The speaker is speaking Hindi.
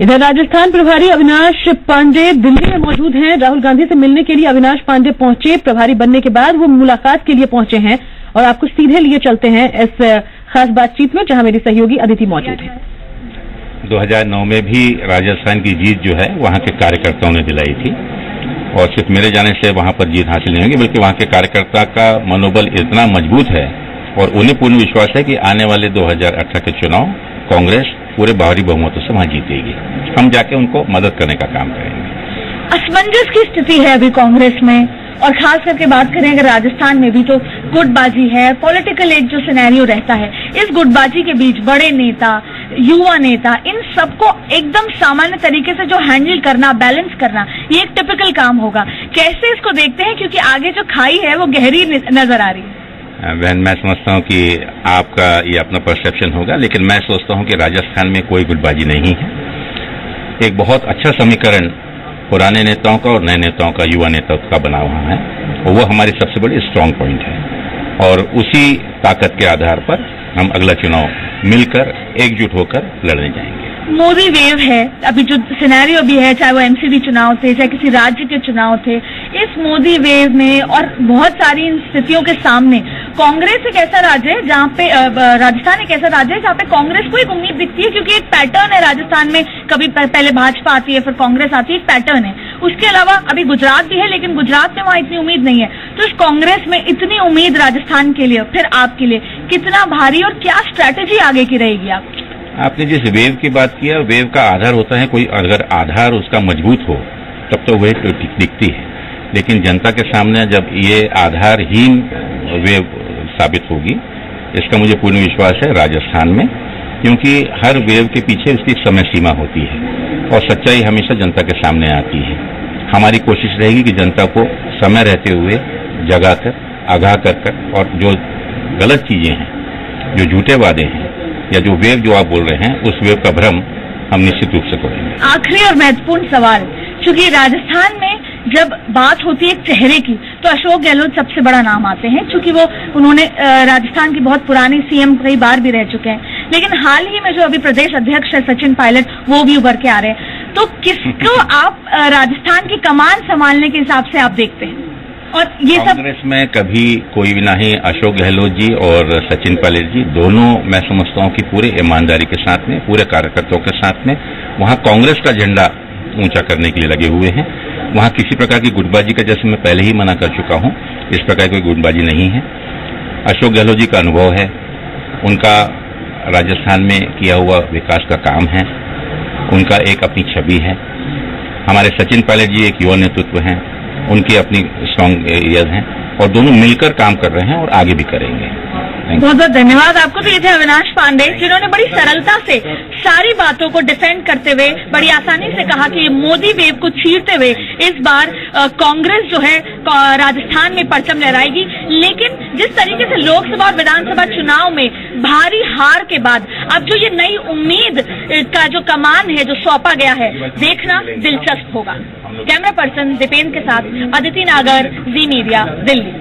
इधर राजस्थान प्रभारी अविनाश पांडे दिल्ली में मौजूद हैं। राहुल गांधी से मिलने के लिए अविनाश पांडे पहुंचे। प्रभारी बनने के बाद वो मुलाकात के लिए पहुंचे हैं और आपको सीधे लिए चलते हैं इस खास बातचीत में, जहां मेरी सहयोगी अदिति मौजूद है। 2009 में भी राजस्थान की जीत जो है वहां के कार्यकर्ताओं ने दिलाई थी और सिर्फ मेरे जाने से वहां पर जीत हासिल नहीं होगी, बल्कि वहां के कार्यकर्ता का मनोबल इतना मजबूत है और उन्हें पूर्ण विश्वास है कि आने वाले 2018 के चुनाव कांग्रेस पूरे भारी बहुमतों से वहां जीतेगी। हम जाके उनको मदद करने का काम करेंगे। असमंजस की स्थिति है अभी कांग्रेस में, और खास करके बात करें अगर राजस्थान में भी तो गुटबाजी है, पॉलिटिकल एक जो सिनेरियो रहता है, इस गुटबाजी के बीच बड़े नेता, युवा नेता, इन सबको एकदम सामान्य तरीके से जो हैंडल करना, बैलेंस करना, ये एक टिपिकल काम होगा। कैसे इसको देखते हैं, क्योंकि आगे जो खाई है वो गहरी नजर आ रही है। बहन, मैं समझता हूं कि आपका ये अपना परसेप्शन होगा, लेकिन मैं सोचता हूं कि राजस्थान में कोई गुटबाजी नहीं है। एक बहुत अच्छा समीकरण पुराने नेताओं का और नए नेताओं का, युवा नेतृत्व का बना हुआ है और वो हमारी सबसे बड़ी स्ट्रांग पॉइंट है और उसी ताकत के आधार पर हम अगला चुनाव मिलकर एकजुट होकर लड़ने जाएंगे। मोदी वेव है, अभी जो सिनेरियो भी है, चाहे वो एमसीडी चुनाव थे, चाहे किसी राज्य के चुनाव थे, इस मोदी वेव में और बहुत सारी इन स्थितियों के सामने कांग्रेस एक ऐसा राज्य है जहां पे राजस्थान एक ऐसा राज्य है जहां पे कांग्रेस को एक उम्मीद दिखती है, क्योंकि एक पैटर्न है राजस्थान में, कभी पहले भाजपा आती है फिर कांग्रेस आती है, एक पैटर्न है। उसके अलावा अभी गुजरात भी है, लेकिन गुजरात में वहां इतनी उम्मीद नहीं है। तो इस कांग्रेस में इतनी उम्मीद राजस्थान के लिए, फिर आपके लिए कितना भारी और क्या स्ट्रैटेजी आगे की रहेगी आपने जिस वेव की बात किया, वेव का आधार होता है कोई, अगर आधार उसका मजबूत हो तब तो वेव दिखती है, लेकिन जनता के सामने जब ये आधारहीन वेव साबित होगी, इसका मुझे पूर्ण विश्वास है राजस्थान में, क्योंकि हर वेव के पीछे उसकी समय सीमा होती है और सच्चाई हमेशा जनता के सामने आती है। हमारी कोशिश रहेगी कि जनता को समय रहते हुए जगाकर, आगाह कर और जो गलत चीजें हैं, जो झूठे वादे हैं या जो वेव जो आप बोल रहे हैं, उस वेव का भ्रम हम निश्चित रूप से करेंगे। आखिरी और महत्वपूर्ण सवाल, क्योंकि राजस्थान में जब बात होती है एक चेहरे की, तो अशोक गहलोत सबसे बड़ा नाम आते हैं, क्योंकि उन्होंने राजस्थान की बहुत पुरानी सीएम कई बार भी रह चुके हैं। लेकिन हाल ही में जो अभी प्रदेश अध्यक्ष है सचिन पायलट, वो भी उभर के आ रहे हैं। तो किसको आप राजस्थान की कमान संभालने के हिसाब से आप देखते हैं? और ये सब कांग्रेस में कभी कोई भी नहीं, अशोक गहलोत जी और सचिन पायलट जी दोनों मैं समझता हूं कि पूरे ईमानदारी के साथ में, पूरे कार्यकर्ताओं के साथ में वहां कांग्रेस का झंडा ऊंचा करने के लिए लगे हुए हैं। वहां किसी प्रकार की गुटबाजी का, जैसे मैं पहले ही मना कर चुका हूं, इस प्रकार की कोई गुटबाजी नहीं है। अशोक गहलोत जी का अनुभव है, उनका राजस्थान में किया हुआ विकास का काम है, उनका एक अपनी छवि है। हमारे सचिन पायलट जी एक युवा नेतृत्व हैं, उनकी अपनी स्ट्रांग एरियाज हैं और दोनों मिलकर काम कर रहे हैं और आगे भी करेंगे। बहुत बहुत धन्यवाद आपको। तो ये थे अविनाश पांडे, जिन्होंने बड़ी सरलता से सारी बातों को डिफेंड करते हुए बड़ी आसानी से कहा कि मोदी वेव को चीरते हुए इस बार कांग्रेस जो है राजस्थान में परचम लहराएगी। लेकिन जिस तरीके से लोकसभा और विधानसभा चुनाव में भारी हार के बाद अब जो ये नई उम्मीद का जो कमान है जो सौंपा गया है, देखना दिलचस्प होगा। कैमरा पर्सन दीपेंद्र के साथ अदिति नागर, जी मीडिया, दिल्ली।